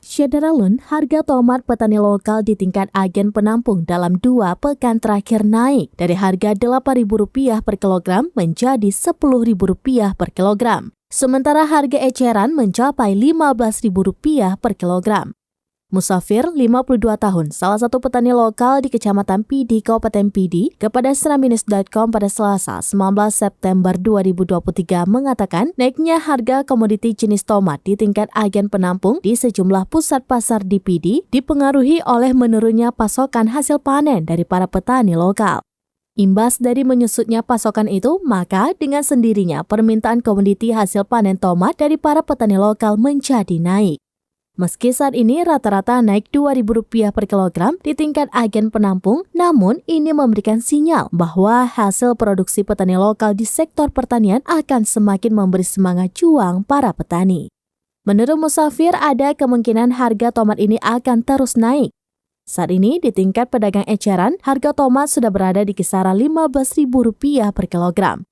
Syederalun, harga tomat petani lokal di tingkat agen penampung dalam 2 pekan terakhir naik dari harga Rp8.000 per kilogram menjadi Rp10.000 per kilogram. Sementara harga eceran mencapai Rp15.000 per kilogram. Musafir, 52 tahun, salah satu petani lokal di Kecamatan Pidi, Kabupaten Pidi, kepada Seraminis.com pada Selasa, 19 September 2023 mengatakan naiknya harga komoditi jenis tomat di tingkat agen penampung di sejumlah pusat pasar di Pidi dipengaruhi oleh menurunnya pasokan hasil panen dari para petani lokal. Imbas dari menyusutnya pasokan itu, maka dengan sendirinya permintaan komoditi hasil panen tomat dari para petani lokal menjadi naik. Meski saat ini rata-rata naik Rp2.000 per kilogram di tingkat agen penampung, namun ini memberikan sinyal bahwa hasil produksi petani lokal di sektor pertanian akan semakin memberi semangat juang para petani. Menurut Musafir, ada kemungkinan harga tomat ini akan terus naik. Saat ini di tingkat pedagang eceran, harga tomat sudah berada di kisaran Rp15.000 per kilogram.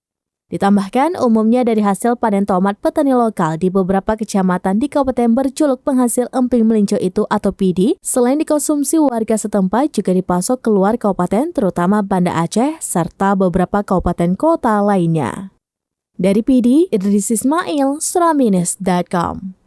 Ditambahkan, umumnya dari hasil panen tomat petani lokal di beberapa kecamatan di kabupaten berjuluk penghasil emping melinjo itu atau Pidi, selain dikonsumsi warga setempat juga dipasok keluar kabupaten terutama Banda Aceh serta beberapa kabupaten kota lainnya. Dari Pidi, Idris Ismail, Seraminis.com.